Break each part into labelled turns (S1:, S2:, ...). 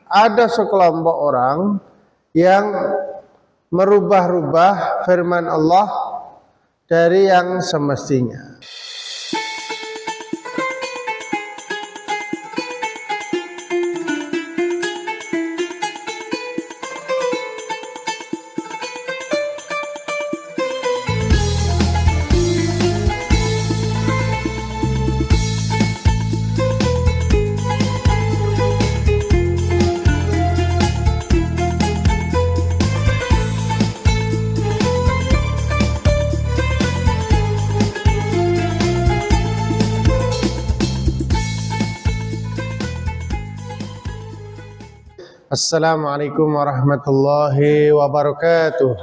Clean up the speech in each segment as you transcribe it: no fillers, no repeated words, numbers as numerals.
S1: ada sekelompok orang yang merubah-rubah firman Allah dari yang semestinya. Assalamualaikum warahmatullahi wabarakatuh.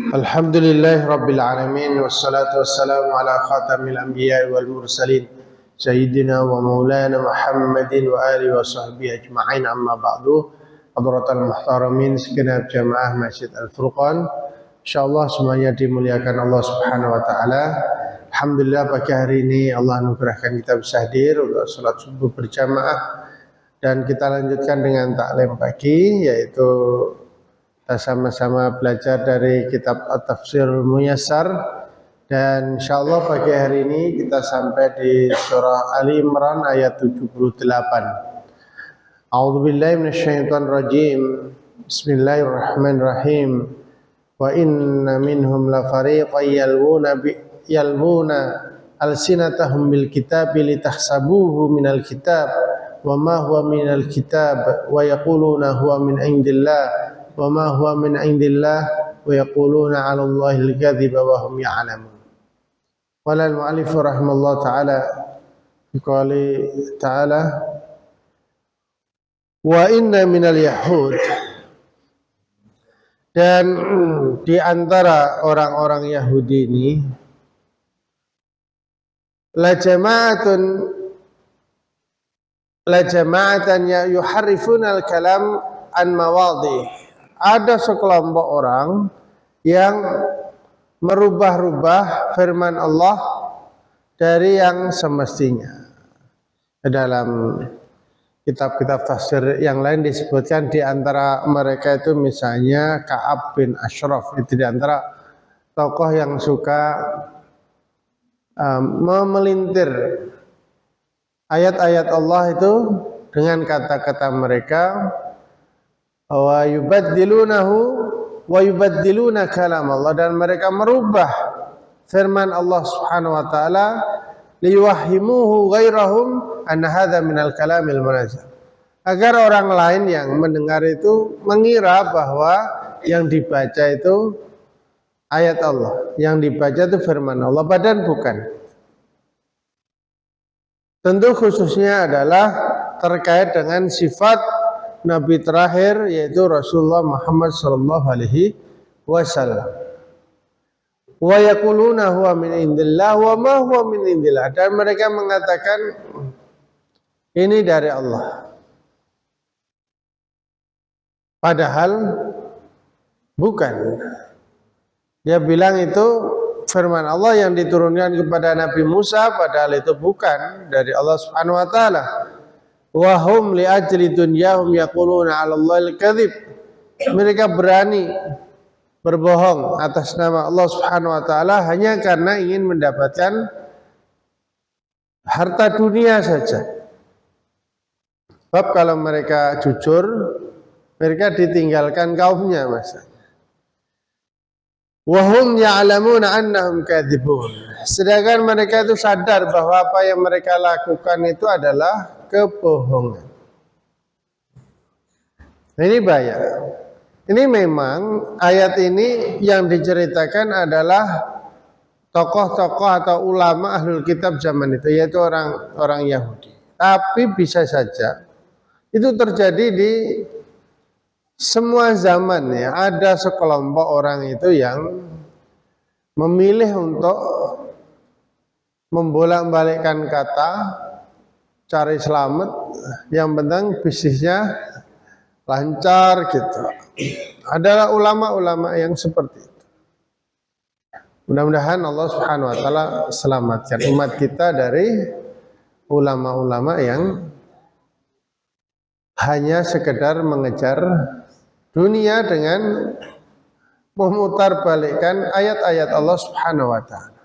S1: Alhamdulillah rabbil alamin, wassalatu wassalamu ala khatamil anbiya wal mursalin sayyidina wa maulana Muhammadin wa alihi wa sahbihi ajma'in, amma ba'du. Hadratal muhtaramin segenap jamaah Masjid Al-Furqan, insyaallah semuanya dimuliakan Allah Subhanahu wa taala. Alhamdulillah pagi hari ini Allah anugerahkan kita bisa hadir untuk sholat subuh berjamaah, dan kita lanjutkan dengan taklim pagi, yaitu kita sama-sama belajar dari kitab At-Tafsir Muyassar, dan insyaallah pagi hari ini kita sampai di surah Ali Imran ayat 78. A'udzubillahi minasyaitonir rajim. Bismillahirrahmanirrahim. Wa inna minhum la fariqan yalwuna alsinatahum bil kitabi litahsabuhu minal kitab wa ma huwa minal kitab wa yaquluna huwa min indillah wa ma huwa min indillah wa yaquluna 'ala Allahil kadhiba wa hum ya'lamun. Qala al-mu'allif rahimallahu ta'ala fi qouli ta'ala wa inna minal yahud, dan di antara orang-orang Yahudi ini la jama'atan yuharrifuna al-kalam an mawadhi. Ada sekelompok orang yang merubah-rubah firman Allah dari yang semestinya. Dalam kitab-kitab tafsir yang lain disebutkan di antara mereka itu misalnya Ka'ab bin Ashraf, itu di antara tokoh yang suka memelintir ayat-ayat Allah itu dengan kata-kata mereka, wa yubaddilunahu wa yubaddiluna kalam Allah, dan mereka merubah firman Allah Subhanahu wa taala liyuwahhimuhu ghairahum anna hadza minal kalamil munazzal, agar orang lain yang mendengar itu mengira bahwa yang dibaca itu ayat Allah, yang dibaca itu firman Allah, padahal bukan. Tentu khususnya adalah terkait dengan sifat Nabi terakhir, yaitu Rasulullah Muhammad sallallahu alaihi wasallam. Wa yaquluna huwa min indillah wa ma huwa min indillah, dan mereka mengatakan ini dari Allah, padahal bukan. Dia bilang itu firman Allah yang diturunkan kepada Nabi Musa, padahal itu bukan dari Allah Subhanahu wa taala. Wa hum li ajli dunyahum yaquluna 'ala Allahil kadzib. Mereka berani berbohong atas nama Allah Subhanahu wa taala hanya karena ingin mendapatkan harta dunia saja. Sebab kalau mereka jujur, mereka ditinggalkan kaumnya masa. Wahum ya'lamuna annahum kadzibun. Sedangkan mereka itu sadar bahwa apa yang mereka lakukan itu adalah kebohongan. Ini bahaya. Ini memang ayat ini yang diceritakan adalah tokoh-tokoh atau ulama ahlul kitab zaman itu, yaitu orang Yahudi. Tapi bisa saja itu terjadi di semua zaman, ya. Ada sekelompok orang itu yang memilih untuk membolak-balikkan kata, cari selamat, yang penting bisnisnya lancar gitu. Adalah ulama-ulama yang seperti itu. Mudah-mudahan Allah Subhanahu wa taala selamatkan umat kita dari ulama-ulama yang hanya sekedar mengejar dunia dengan memutarbalikkan ayat-ayat Allah Subhanahu wa taala.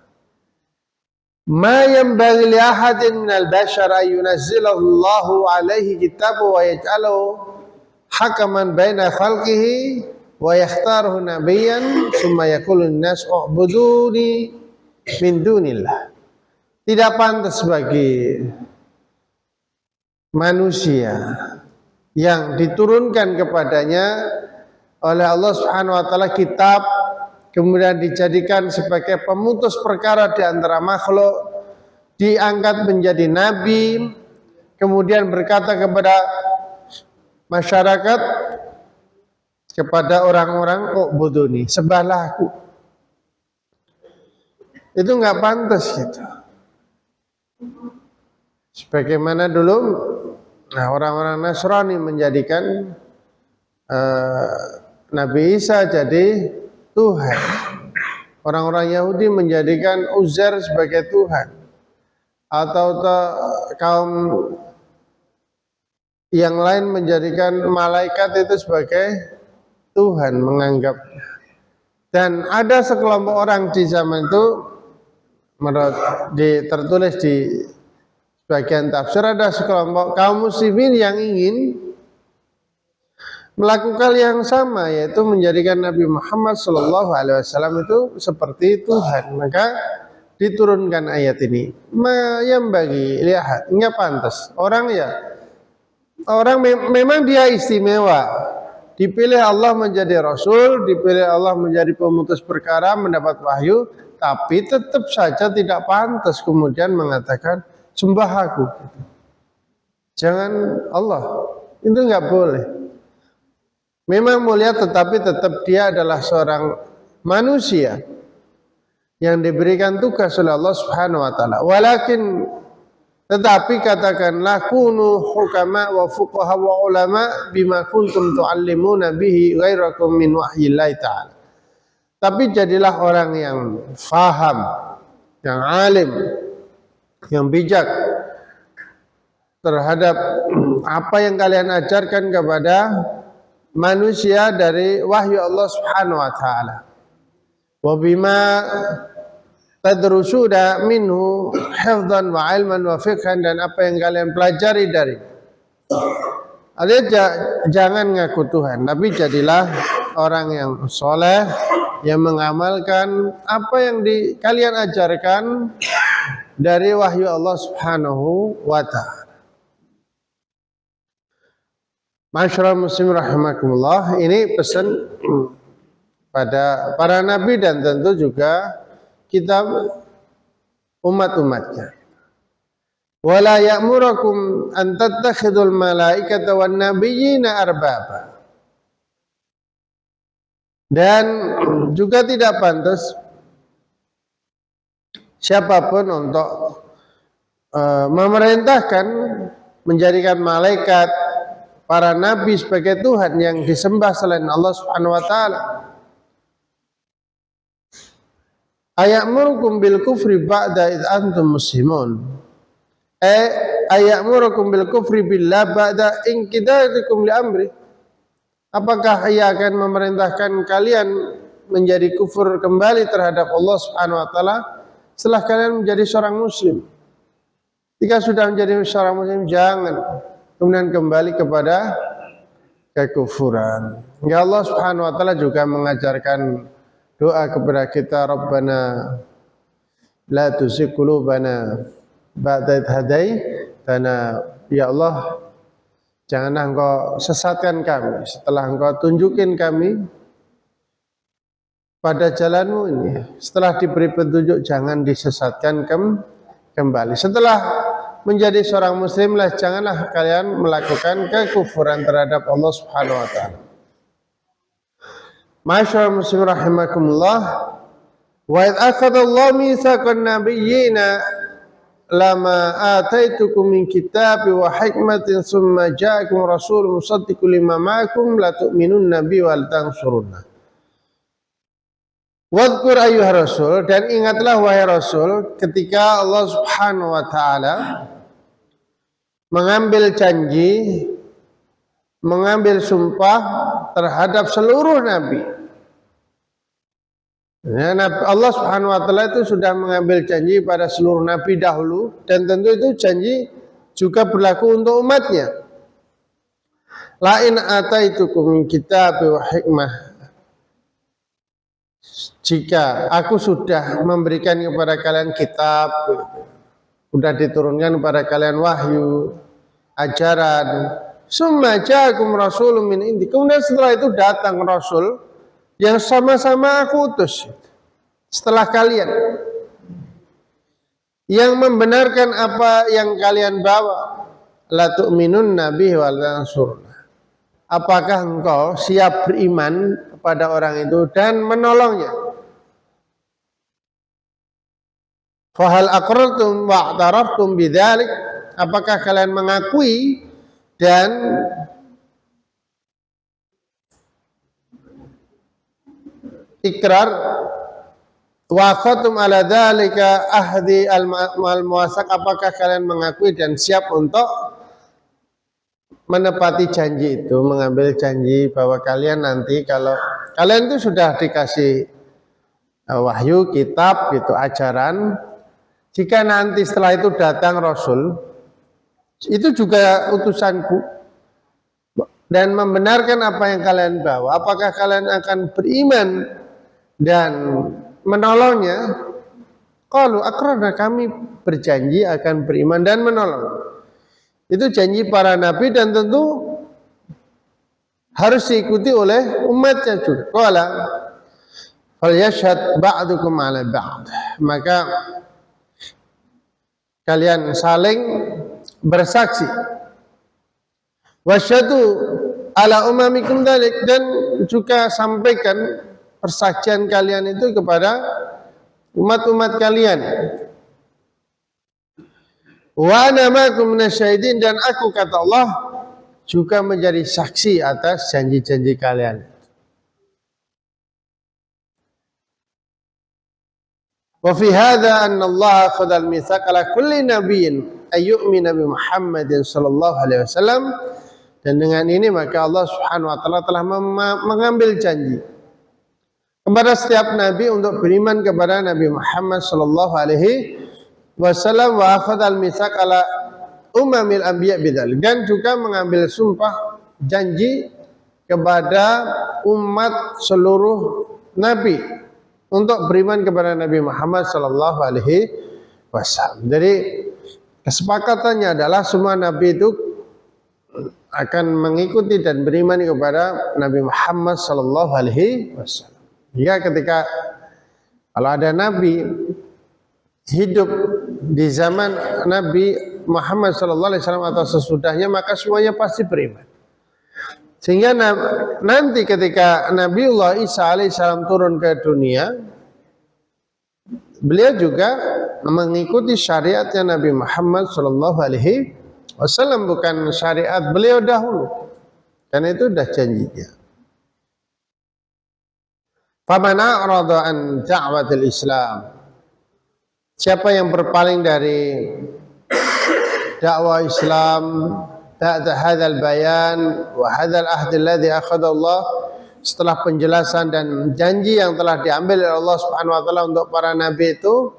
S1: Ma yanbaghi li ahadin minal bashar ay yunazzilahu Allahu alaihi kitabu wa yaj'alahu hakaman baina khalqihi wa yakhtaruhu nabiyyan thumma yaqulu an-nas u'buduni min dunillah. Tidak pantas bagi manusia yang diturunkan kepadanya oleh Allah Subhanahu wa taala kitab, kemudian dijadikan sebagai pemutus perkara di antara makhluk, diangkat menjadi nabi, kemudian berkata kepada masyarakat, kepada orang-orang, u'buduni, sembahlah aku. Itu nggak pantas gitu. Sebagaimana dulu orang-orang Nasrani menjadikan Nabi Isa jadi Tuhan. Orang-orang Yahudi menjadikan Uzair sebagai Tuhan. Atau kaum yang lain menjadikan malaikat itu sebagai Tuhan, menganggapnya. Dan ada sekelompok orang di zaman itu, tertulis di bagian tafsir, ada sekelompok kaum muslimin yang ingin melakukan yang sama, yaitu menjadikan Nabi Muhammad SAW itu seperti Tuhan. Maka diturunkan ayat ini. Yang bagi lihat, nggak pantas. Orang memang dia istimewa. Dipilih Allah menjadi Rasul, dipilih Allah menjadi pemutus perkara, mendapat wahyu, tapi tetap saja tidak pantas kemudian mengatakan sembah aku. Jangan Allah, itu nggak boleh. Memang mulia, tetapi tetap dia adalah seorang manusia yang diberikan tugas oleh Allah Subhanahu wa taala. Tetapi katakanlah kunu hukama wa fuqaha wa ulama bima kuntum tuallimuna bihi ghairakum min wahyillahi ta'ala. Tapi jadilah orang yang faham, yang alim, yang bijak terhadap apa yang kalian ajarkan kepada manusia dari wahyu Allah Subhanahu wa taala. Wa bima tadrusuna minhu hifdzan wa ilman wa fiqhan, dan apa yang kalian pelajari dari. Jangan ngaku Tuhan, tapi jadilah orang yang soleh, yang mengamalkan apa yang kalian ajarkan dari wahyu Allah Subhanahu wa ta'ala. Masyarakat muslim rahimakumullah, ini pesan pada para nabi dan tentu juga kita umat-umatnya. Wala ya'murakum an tattakhidul malaikata wan nabiyyina arbaba. Dan juga tidak pantas siapapun untuk memerintahkan menjadikan malaikat, para nabi sebagai Tuhan yang disembah selain Allah Subhanahu wa taala. Aya'murukum bil kufri ba'da id antum muslimun. Aya'murukum bil kufri billah ba'da inqidadikum li amri. Apakah ia akan memerintahkan kalian menjadi kufur kembali terhadap Allah Subhanahu wa taala setelah kalian menjadi seorang muslim? Jika sudah menjadi seorang muslim, jangan kemudian kembali kepada kekufuran. Ya, Allah Subhanahu wa taala juga mengajarkan doa kepada kita, Rabbana la tuzigh qulubana ba'da idh hadaitana. Ya Allah, janganlah Engkau sesatkan kami setelah Engkau tunjukin kami pada jalan-Mu ini. Setelah diberi petunjuk, jangan disesatkan kembali. Setelah menjadi seorang muslim, janganlah kalian melakukan kekufuran terhadap Allah Subhanahu wa taala. Masyaallah muslim rahimakumullah, wa idz akhadallahu mitsaqan nabiyyina lama ataitukum min kitabi wa hikmatin tsumma ja'akum rasulun musaddiqun lima ma'akum la tu'minunna bi wa la tansurunna. Wadhkur ayyuhar rasul, dan ingatlah wahai rasul ketika Allah Subhanahu wa taala mengambil janji, mengambil sumpah terhadap seluruh nabi. Ya, Allah Subhanahu wa taala itu sudah mengambil janji pada seluruh nabi dahulu, dan tentu itu janji juga berlaku untuk umatnya. La in ataitukum kitab wa hikmah, jika aku sudah memberikan kepada kalian kitab, sudah diturunkan kepada kalian wahyu, ajaran, summa ja'akum rasulun min indi, kemudian setelah itu datang rasul yang sama-sama aku utus setelah kalian, yang membenarkan apa yang kalian bawa, la tu'minunna bihi wa la tansurna, apakah engkau siap beriman kepada orang itu dan menolongnya? Fahal aqrartum wa i'taraftum bidzalik, apakah kalian mengakui dan ikrar, wa khatum ala dzalika ahdi al-muwasaq, apakah kalian mengakui dan siap untuk menepati janji itu, mengambil janji bahwa kalian nanti kalau kalian itu sudah dikasih wahyu, kitab gitu, ajaran, jika nanti setelah itu datang rasul, itu juga utusanku, dan membenarkan apa yang kalian bawa, apakah kalian akan beriman dan menolongnya? Qalu aqrarna, kami berjanji akan beriman dan menolong. Itu janji para nabi dan tentu harus diikuti oleh umatnya juga. Qala falyashhad ba'dukum 'ala ba'd, maka kalian saling bersaksi. Wasyhadu ala umamikum dzalik, dan juga sampaikan persaksian kalian itu kepada umat-umat kalian. Wa ana ma'akum minasyahidin, dan aku, kata Allah, juga menjadi saksi atas janji-janji kalian. Wa fi hadza anna Allah akhadha al-mitsaq ala kulli nabiyyin ay yu'mina bi Muhammadin sallallahu alaihi wasallam, dan dengan ini maka Allah Subhanahu wa taala telah mengambil janji kepada setiap nabi untuk beriman kepada Nabi Muhammad sallallahu alaihi wasallam, wa akhadha al-mitsaq ala umamil anbiya bidzalik, dan juga mengambil sumpah janji kepada umat seluruh nabi untuk beriman kepada Nabi Muhammad sallallahu alaihi wasallam. Jadi kesepakatannya adalah semua nabi itu akan mengikuti dan beriman kepada Nabi Muhammad sallallahu alaihi wasallam. Hingga ketika kalau ada nabi hidup di zaman Nabi Muhammad sallallahu alaihi wasallam atau sesudahnya, maka semuanya pasti beriman. Sehingga nanti ketika Nabiullah Isa alaihissalam turun ke dunia, beliau juga mengikuti syariatnya Nabi Muhammad sallallahu alaihi wasallam, bukan syariat beliau dahulu, karena itu sudah janjinya. Faman a'rada an da'watil Islam, siapa yang berpaling dari dakwah Islam, ba'da hadzal bayan wa hadzal ahd alladhi akhadha Allah, setelah penjelasan dan janji yang telah diambil oleh Allah Subhanahu wa taala untuk para nabi itu,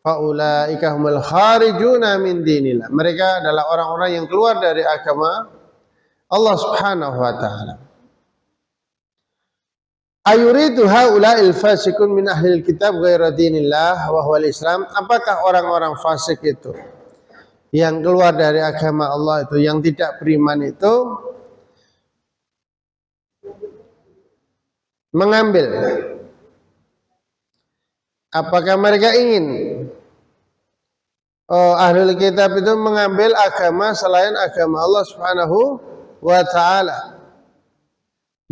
S1: faulaika humul kharijuna min dinillah, mereka adalah orang-orang yang keluar dari agama Allah Subhanahu wa taala. Ayuridu haula'il fasikun min ahlil kitab ghaira dinillah wa huwal Islam, apakah orang-orang fasik itu yang keluar dari agama Allah itu, yang tidak beriman itu, mengambil, apakah mereka ingin ahlul kitab itu mengambil agama selain agama Allah Subhanahu wa taala,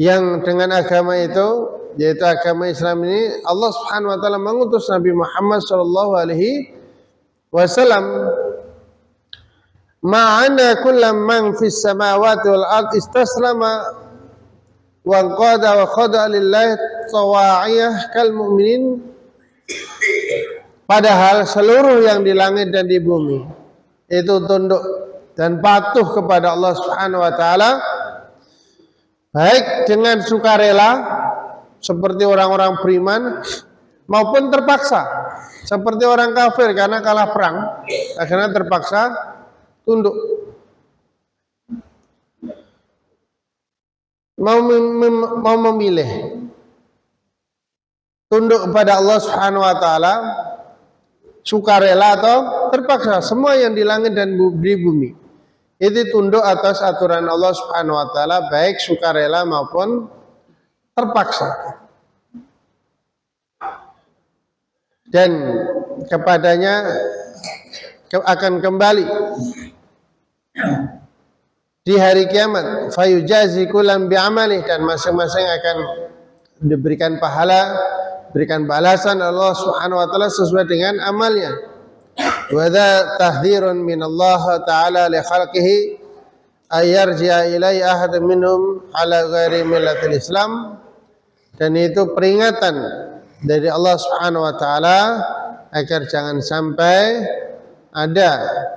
S1: yang dengan agama itu, yaitu agama Islam ini, Allah Subhanahu wa taala mengutus Nabi Muhammad sallallahu alaihi wasallam, ma'ana kullam man fis samawati wal ard istaslama wa qada wa khada lillahi tawa'iyah kal mu'minin, padahal seluruh yang di langit dan di bumi itu tunduk dan patuh kepada Allah Subhanahu wa taala baik dengan sukarela seperti orang-orang beriman maupun terpaksa seperti orang kafir karena kalah perang akhirnya terpaksa tunduk. Mau memilih tunduk kepada Allah Subhanahu wa taala sukarela atau terpaksa. Semua yang di langit dan di bumi itu tunduk atas aturan Allah Subhanahu wa taala baik sukarela maupun terpaksa. Dan kepadanya akan kembali di hari kiamat, fayujazi kullam bi'amalih, dan masing-masing akan diberikan pahala, berikan balasan Allah Subhanahu wa taala sesuai dengan amalnya. Wa dza tahdhirun min Allah taala li khalqihi ay yarji'a ilai ahad minhum ala ghairi millatil Islam, dan itu peringatan dari Allah Subhanahu wa taala agar jangan sampai ada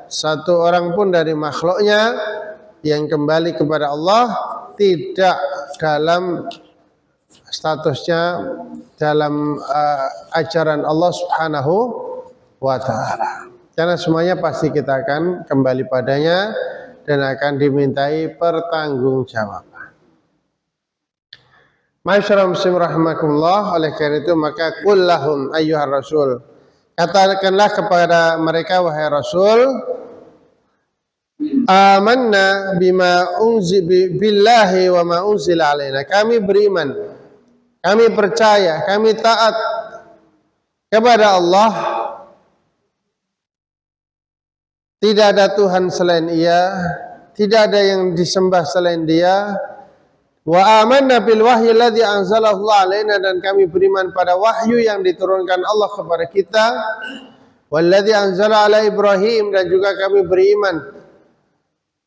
S1: satu orang pun dari makhluknya yang kembali kepada Allah tidak dalam statusnya dalam ajaran Allah Subhanahu wa taala. Karena semuanya pasti kita akan kembali padanya dan akan dimintai pertanggungjawaban. Masyaallah muslim rahimakumullah, oleh karena itu maka qul lahum ayyuhar rasul, katakanlah kepada mereka wahai Rasul, amanna bima billahi wa ma unzila alaina, kami beriman, kami percaya, kami taat kepada Allah, tidak ada Tuhan selain Ia, tidak ada yang disembah selain Dia. Wa amanna bil wahyi alladzi anzalahu alaina, dan kami beriman pada wahyu yang diturunkan Allah kepada kita. Walladzi anzala ala Ibrahim, dan juga kami beriman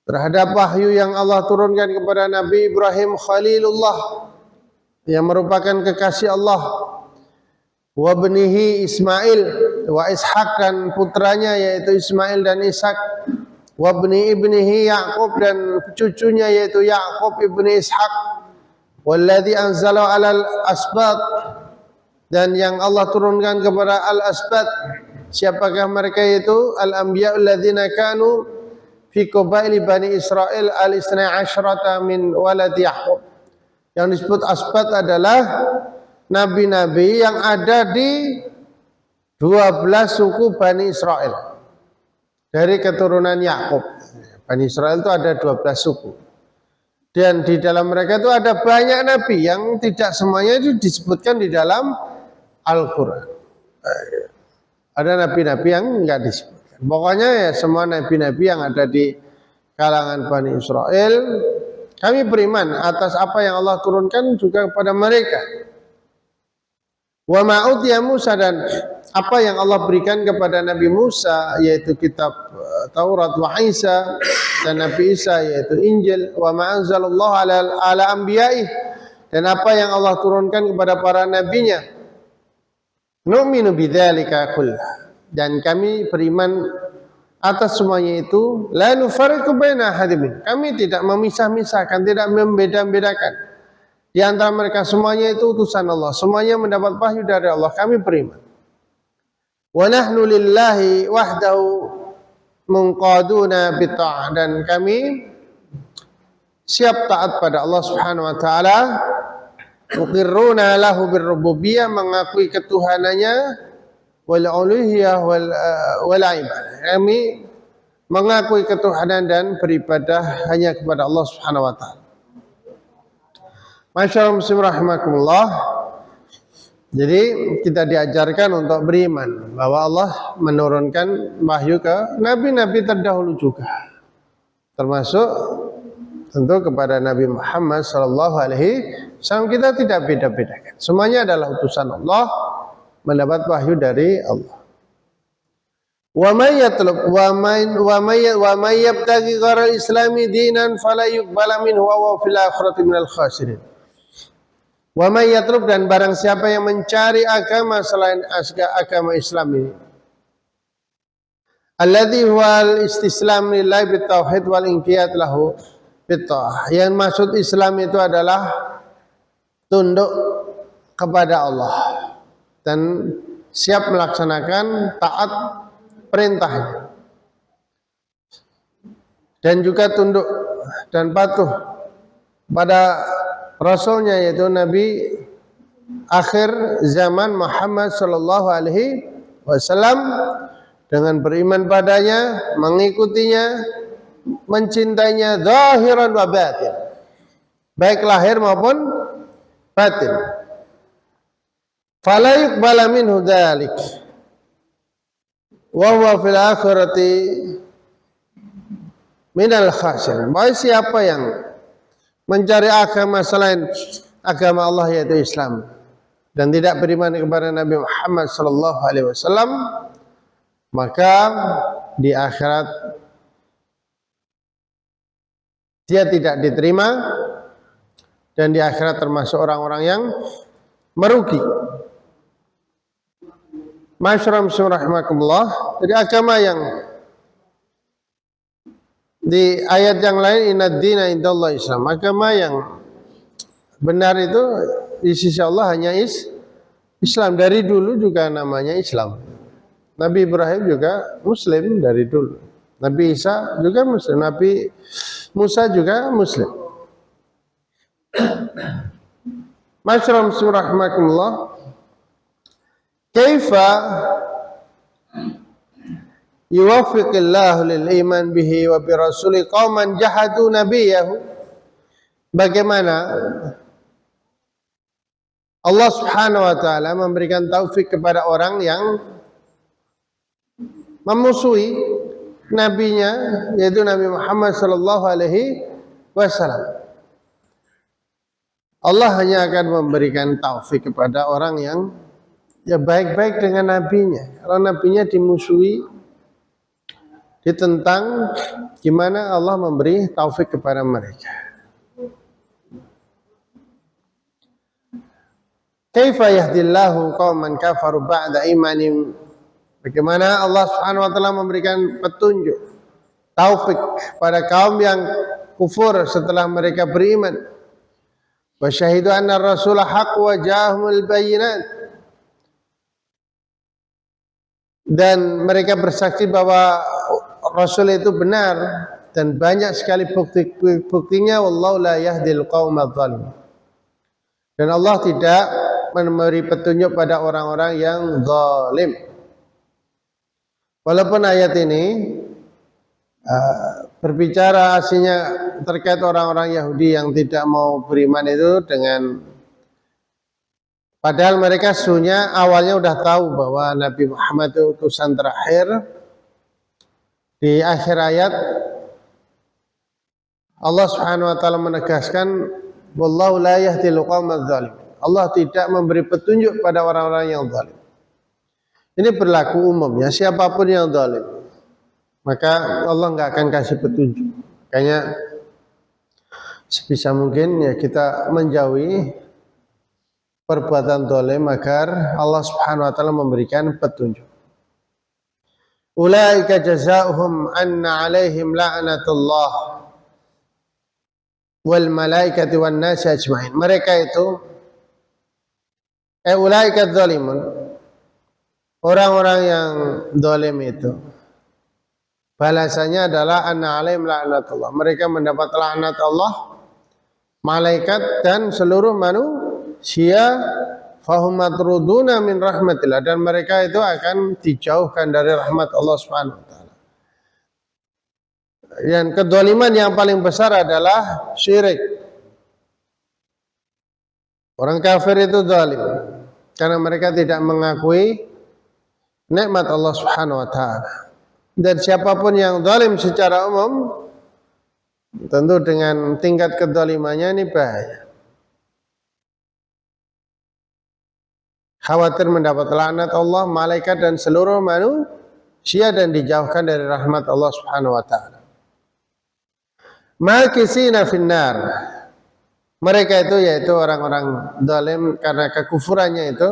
S1: terhadap wahyu yang Allah turunkan kepada Nabi Ibrahim Khalilullah yang merupakan kekasih Allah. Wa bnihi Ismail wa Ishaq, dan putranya yaitu Ismail dan Ishak. Wa ibnihi Yaqub, dan cucunya yaitu Yaqub ibni Ishaq. Walladzi anzala 'alal asbat, dan yang Allah turunkan kepada al-asbat. Siapakah mereka itu? Al-anbiya'ul ladzina kanu fi qabaili bani Israil al-isna asyrata min walad Yaqub. Yang disebut asbat adalah nabi-nabi yang ada di 12 suku Bani Israel dari keturunan Yakub. Bani Israel itu ada 12 suku. Dan di dalam mereka itu ada banyak nabi yang tidak semuanya itu disebutkan di dalam Al-Quran. Ada nabi-nabi yang enggak disebutkan. Pokoknya ya semua nabi-nabi yang ada di kalangan Bani Israel, kami beriman atas apa yang Allah turunkan juga kepada mereka. Wa ma'utiya Musa, dan apa yang Allah berikan kepada Nabi Musa yaitu kitab Taurat wa Isa, dan Nabi Isa yaitu Injil. Wa ma'anzalallahu ala anbiya'i, dan apa yang Allah turunkan kepada para nabinya. Nu'minu bidzalika kullah, dan kami beriman atas semuanya itu. La nufarriqu baina ahadin, kami tidak memisah-misahkan, tidak membeda-bedakan di antara mereka. Semuanya itu utusan Allah, semuanya mendapat wahyu dari Allah, kami beriman. Wa nahnu lillahi wahdahu munqaduna bitta'ah, dan kami siap taat pada Allah Subhanahu wa taala. Muqirruna lahu birrububiyyah, mengakui ketuhanannya, wal uluhiyah wal ibadah, kami mengakui ketuhanan dan beribadah hanya kepada Allah Subhanahu wa taala. Masyaallah muslim rahimakumullah. Jadi kita diajarkan untuk beriman bahwa Allah menurunkan wahyu ke nabi-nabi terdahulu juga, termasuk tentu kepada Nabi Muhammad sallallahu alaihi wasallam. Kita tidak beda-bedakan, semuanya adalah utusan Allah, mendapat wahyu dari Allah. Wa may yatlub wa may yabtaghi ghairal islami dinan fala yuqbala minhu wa huwa fil akhirati minal khasirin. Wa may yatlub, dan barang siapa yang mencari agama selain agama Islam ini, alladzi huwal istislam lillahi bitauhid wal inqiyad lahu bitta'ah. Yang maksud Islam itu adalah tunduk kepada Allah dan siap melaksanakan taat perintahnya, dan juga tunduk dan patuh pada Rasulnya, yaitu Nabi akhir zaman Muhammad sallallahu alaihi wasallam, dengan beriman padanya, mengikutinya, mencintainya zahiran wa batin, baik lahir maupun batin. Fala yuqbala minhu dzalik wa huwa fil akhirati minal khasirin. Baik siapa yang mencari agama selain agama Allah, yaitu Islam, dan tidak beriman kepada Nabi Muhammad sallallahu alaihi wasallam, maka di akhirat dia tidak diterima, dan di akhirat termasuk orang-orang yang merugi. Masyaallah rahimakumullah. Jadi agama yang di ayat yang lain, inad dina indallah Islam, agama yang benar itu di sisi Allah hanya Islam. Dari dulu juga namanya Islam. Nabi Ibrahim juga Muslim dari dulu. Nabi Isa juga Muslim. Nabi Musa juga Muslim. Masyaallah rahimakumullah. Kaifa yuwaffiqillahu lil iman bihi wa bi rasuli qauman jahadu nabiyahu. Bagaimana Allah Subhanahu wa taala memberikan taufik kepada orang yang memusuhi nabinya, yaitu Nabi Muhammad sallallahu alaihi wasallam. Allah hanya akan memberikan taufik kepada orang yang ya baik-baik dengan nabinya. Kalau nabinya dimusuhi, ditentang, gimana Allah memberi taufik kepada mereka? Kaifa yahdillahu qauman kafaru ba'da imanim. Bagaimana Allah Subhanahu wa taala memberikan petunjuk, taufik pada kaum yang kufur setelah mereka beriman. Wa syahidu anna ar-rasula haqq wa ja'ahumul bayyinat. Dan mereka bersaksi bahwa Rasul itu benar dan banyak sekali buktinya. Wallahu la yahdil qaumadz zalimin. Dan Allah tidak memberi petunjuk pada orang-orang yang zalim. Walaupun ayat ini berbicara aslinya terkait orang-orang Yahudi yang tidak mau beriman itu, dengan padahal mereka sesungguhnya awalnya sudah tahu bahwa Nabi Muhammad itu utusan terakhir. Di akhir ayat Allah Subhanahu wa taala menegaskan, wallahu la yahdil qaumadz zalimin. Allah tidak memberi petunjuk pada orang-orang yang zalim. Ini berlaku umumnya, siapapun yang zalim, maka Allah nggak akan kasih petunjuk. Makanya sebisa mungkin ya kita menjauhi perbuatan zalim agar Allah Subhanahu wa taala memberikan petunjuk. Ulaika jazaohum anna 'alaihim la'natullah wal malaikati wan nasi ajmain. Mereka itu ulaika dzalimun, orang-orang yang zalim itu balasannya adalah anna 'alaihim la'natullah. Mereka mendapat laknat Allah, malaikat dan seluruh manusia. Fahum matruduna min rahmatillah, dan mereka itu akan dijauhkan dari rahmat Allah Subhanahu wa taala. Dan kedzaliman yang paling besar adalah syirik. Orang kafir itu zalim karena mereka tidak mengakui nikmat Allah Subhanahu wa taala. Dan siapapun yang zalim secara umum, tentu dengan tingkat kedzalimannya ini bahaya. Khawatir mendapat laknat Allah, malaikat dan seluruh manusia, dan dijauhkan dari rahmat Allah Subhanahu wa taala. Makisina finnar. Mereka itu yaitu orang-orang zalim karena kekufurannya itu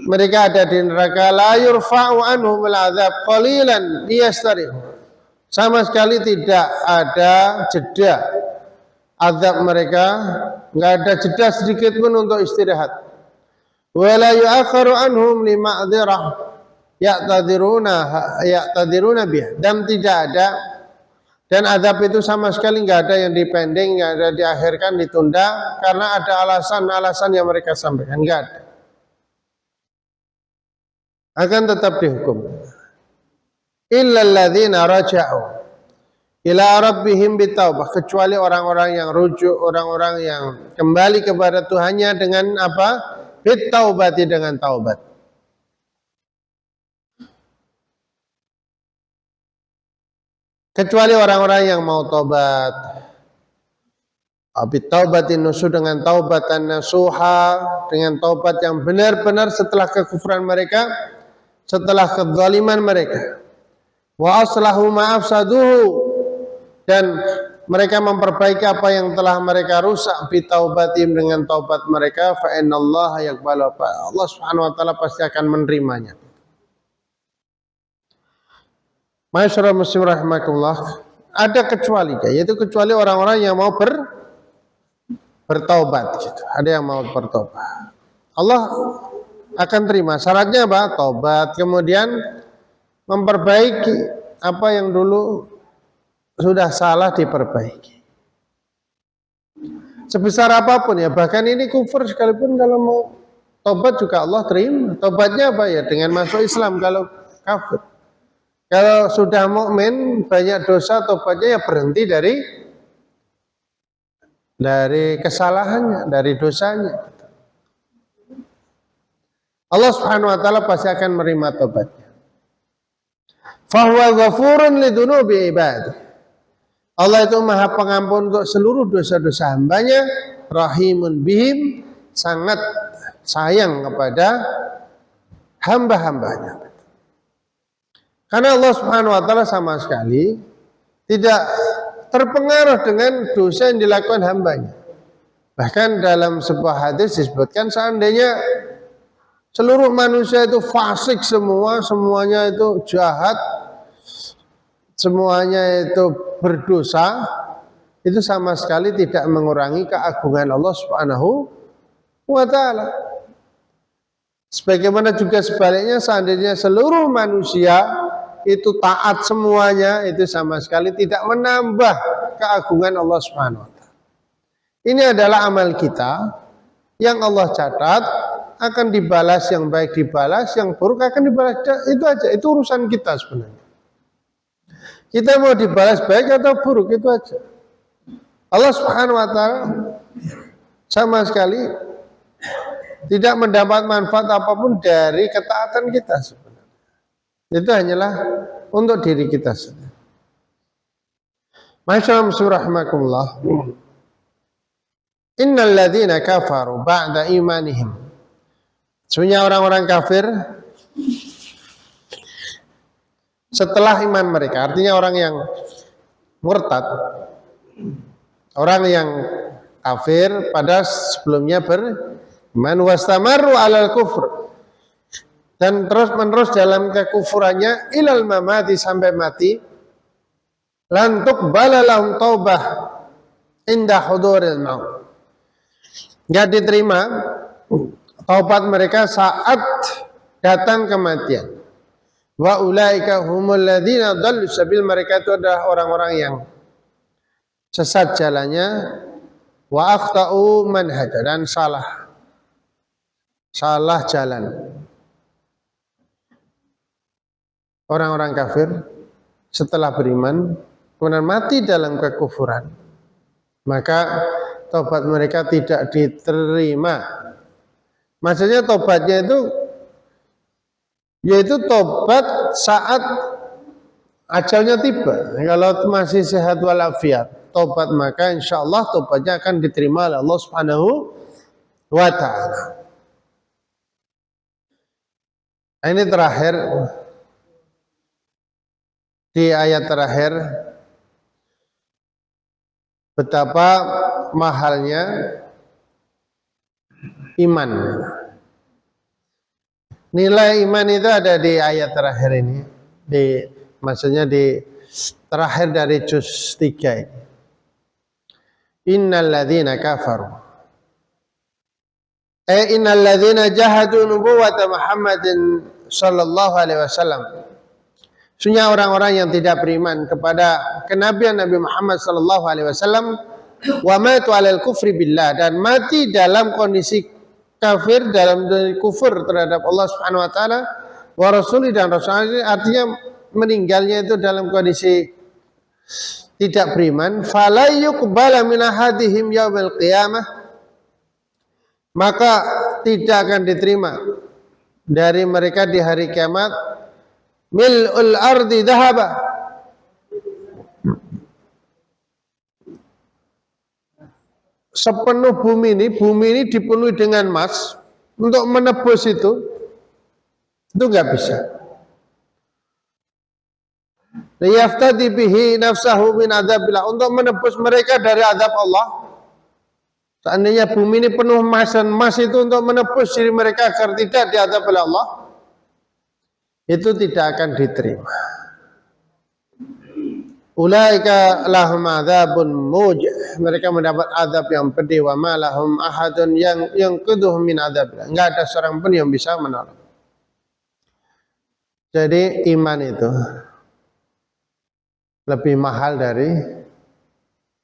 S1: mereka ada di neraka, la yurfa'u anhumul adzab qalilan liyastarihu. Sama sekali tidak ada jeda azab mereka, enggak ada jeda sedikit pun untuk istirahat. Wala yu'akharu anhum lima'dzirah ya'tadiruna biha. Dan tidak ada, dan azab itu sama sekali enggak ada yang dipending, enggak ada diakhirkan, ditunda karena ada alasan-alasan yang mereka sampaikan, enggak ada. Akan tetap dihukum. Illal ladzina raja'u ila rabbihim bitaubah, kecuali orang-orang yang rujuk, orang-orang yang kembali kepada Tuhannya dengan apa? Bitaubati, dengan taubat. Kecuali orang-orang yang mau taubat. Bitaubatin nusuh, dengan taubatan nasuha, dengan taubat yang benar-benar setelah kekufuran mereka, setelah kezaliman mereka. Wa aslahu ma afsaduhu, dan mereka memperbaiki apa yang telah mereka rusak. Bitaubatim, dengan taubat mereka. Fa innallaha yaqbalu, Allah Subhanahu wa taala pasti akan menerimanya. Masyaallah muslim rahimakumullah, ada kecuali, yaitu kecuali orang-orang yang mau bertaubat gitu. Ada yang mau bertaubat, Allah akan terima. Syaratnya apa? Taubat, kemudian memperbaiki apa yang dulu sudah salah, diperbaiki. Sebesar apapun ya, bahkan ini kufur sekalipun, kalau mau taubat juga Allah terima. Taubatnya apa ya? Dengan masuk Islam. Kalau kafir, kalau sudah mukmin banyak dosa, taubatnya ya berhenti dari kesalahannya, dari dosanya. Allah Subhanahu wa taala pasti akan menerima taubatnya. Fahuwa ghafurun lidunubi ibadi. Allah itu maha pengampun untuk seluruh dosa-dosa hambanya. Rahimun bihim, sangat sayang kepada hamba-hambanya. Karena Allah Subhanahu wa taala sama sekali tidak terpengaruh dengan dosa yang dilakukan hambanya. Bahkan dalam sebuah hadis disebutkan, seandainya seluruh manusia itu fasik semuanya itu jahat, semuanya itu berdosa, itu sama sekali tidak mengurangi keagungan Allah Subhanahu wa taala. Sebagaimana juga sebaliknya, seandainya seluruh manusia itu taat semuanya, itu sama sekali tidak menambah keagungan Allah Subhanahu wa taala. Ini adalah amal kita yang Allah catat akan dibalas, yang baik dibalas, yang buruk akan dibalas. Itu aja, itu urusan kita sebenarnya. Kita mau dibalas baik atau buruk, itu aja. Allah Subhanahu wa taala sama sekali tidak mendapat manfaat apapun dari ketaatan kita sebenarnya. Itu hanyalah untuk diri kita sendiri. Masyaallah rahimakumullah. Innal ladzina kafaru ba'da imanihim. Sebenarnya orang-orang kafir setelah iman mereka, artinya orang yang murtad, orang yang kafir pada sebelumnya beriman, wastamaru alal kufr, dan terus menerus dalam kekufurannya, ilal mamati, sampai mati, lantuk balalahum taubah indah huduril maut, nggak diterima taubat mereka saat datang kematian. Wa ulaika humul ladzina dhallu sabil, mereka itu adalah orang-orang yang sesat jalannya. Wa akhtau manhaj, dan salah jalan. Orang-orang kafir setelah beriman kemudian mati dalam kekufuran, maka tobat mereka tidak diterima. Maksudnya tobatnya itu yaitu tobat saat ajalnya tiba. Kalau masih sehat walafiat tobat, maka insya Allah tobatnya akan diterima oleh Allah Subhanahu wa ta'ala. Ini terakhir, di ayat terakhir, betapa mahalnya iman. Nilai iman itu ada di ayat terakhir ini, maksudnya di terakhir dari juz 3 ini. Innal ladzina kafaru innal ladzina jahadu nubuwwata Muhammadin sallallahu alaihi wasallam. Sesungguhnya orang-orang yang tidak beriman kepada kenabian Nabi Muhammad sallallahu alaihi wasallam wa matu alal kufri billah, dan mati dalam kondisi kafir, dalam kufur terhadap Allah Subhanahu wa taala wa rasuli dan rasulnya, artinya meninggalnya itu dalam kondisi tidak beriman, fala yuqbala min ahadihim yaumil qiyamah, maka tidak akan diterima dari mereka di hari kiamat mil'ul ardi dhahaba, sepenuh bumi ini dipenuhi dengan emas. Untuk menebus itu nggak bisa. Liyaftadi bihi nafsahu min adzabillah, untuk menebus mereka dari azab Allah. Seandainya bumi ini penuh emas, dan emas itu untuk menebus diri mereka agar tidak diazab oleh Allah, itu tidak akan diterima. Ulaika lahum adzabun mujih, mereka mendapat azab yang pedih. Wa ma lahum ahadun yang kuduhum min adzabillah, enggak ada seorang pun yang bisa menolong. Jadi iman itu lebih mahal dari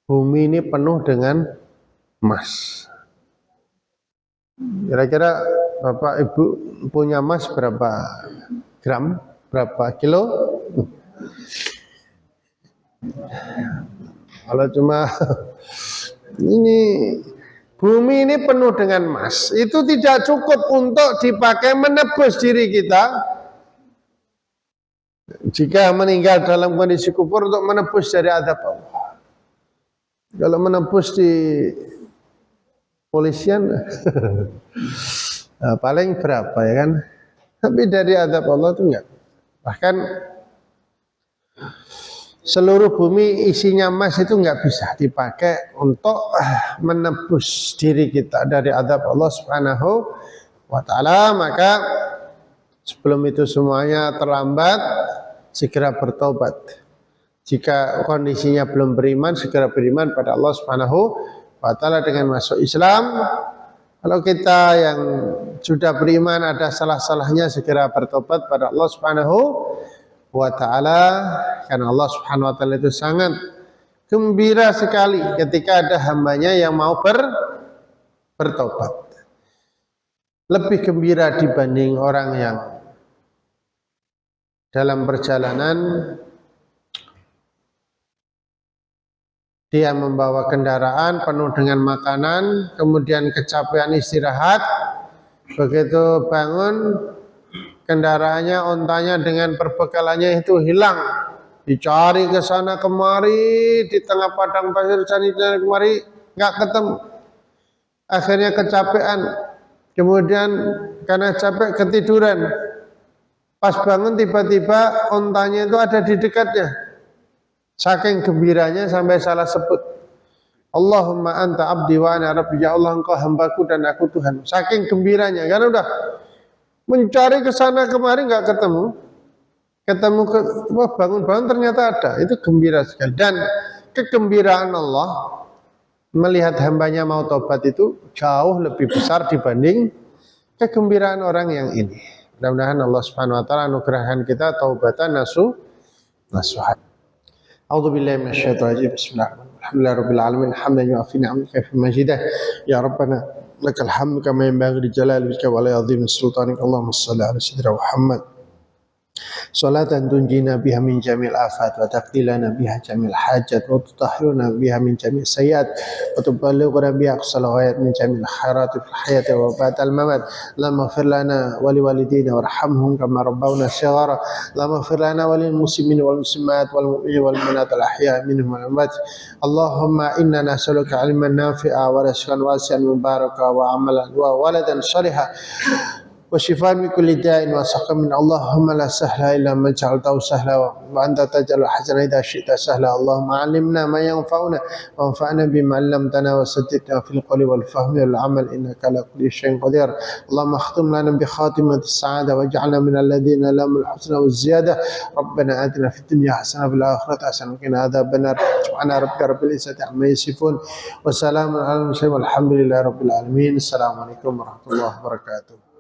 S1: bumi ini penuh dengan emas. Kira-kira Bapak Ibu punya emas berapa gram, berapa kilo? Kalau cuma ini bumi ini penuh dengan emas, itu tidak cukup untuk dipakai menebus diri kita jika meninggal dalam kondisi kufur, untuk menebus dari azab Allah. Kalau menebus di polisian paling berapa ya kan, tapi dari azab Allah itu enggak. Bahkan seluruh bumi isinya emas itu enggak bisa dipakai untuk menebus diri kita dari azab Allah Subhanahu wa taala. Maka sebelum itu semuanya terlambat, segera bertobat. Jika kondisinya belum beriman, segera beriman pada Allah Subhanahu wa taala dengan masuk Islam. Kalau kita yang sudah beriman ada salah-salahnya, segera bertobat pada Allah Subhanahu wa taala, karena Allah Subhanahu wa taala itu sangat gembira sekali ketika ada hambanya yang mau bertobat. Lebih gembira dibanding orang yang dalam perjalanan dia membawa kendaraan penuh dengan makanan, kemudian kecapean istirahat, begitu bangun kendaraannya, ontanya dengan perbekalannya itu hilang, dicari ke sana kemari di tengah padang pasir, cari kemari nggak ketemu, akhirnya kecapean, kemudian karena capek ketiduran. Pas bangun tiba-tiba ontanya itu ada di dekatnya. Saking gembiranya sampai salah sebut. Allahumma anta abdi wa ana rabbi, ya Allah engkau hambaku dan aku Tuhan. Saking gembiranya, karena udah mencari ke sana kemari nggak ketemu. Bangun-bangun ternyata ada. Itu gembira sekali. Dan kegembiraan Allah melihat hambanya mau tobat itu jauh lebih besar dibanding kegembiraan orang yang ini. Mudah-mudahan Allah Subhanahu wa taala anugerahkan kita taubatan nasuha. A'udzu billahi minasyaitonir rajim. Bismillahirrahmanirrahim. Alhamdulillahirabbil alamin hamdan yu'affi ni'amaka fi majidah. Ya Rabbana lakal hamdu kama yanbaghi li jalali wajhika wa li 'azimi sultanika. Allahumma shalli ala sayyidina Muhammad salatan tunjina biha min jamil afat wa taqdilana biha jamil hajat wa tutahhiruna biha min jamil sayyiat wa tuballighuna biha aqsal ghayat min jamil khairati fil hayati wa ba'dal mamat. Allahumma ighfir lana wa li walidina warhamhum kama rabbawna shighara. Allahumma ighfir lana wa lil muslimin wal muslimat wal mu'minin wal mu'minat al ahya'i minhum wal amwat. Allahumma inna nas'aluka 'ilman nafi'a wa rizqan wasi'an mubaraka wa amalan wa waladan shalihan وشفاء من كل داء وسقم. اللهم لا سهل إلا ما جعلته سهلا وأنت تجعل الحزن إذا شئت سهلا. اللهم علمنا ما ينفعنا وانفعنا بما علمتنا وسددنا في القول والفهم والعمل إنك على كل شيء قدير. اللهم اختم لنا بخاتمة السعادة واجعلنا من الذين لهم الحسنى والزيادة. ربنا آتنا في الدنيا حسنة وفي الآخرة حسنة وقنا عذاب النار. سبحان ربك رب العزة عما يصفون وسلام على المرسلين والحمد لله رب العالمين. السلام عليكم ورحمة الله وبركاته.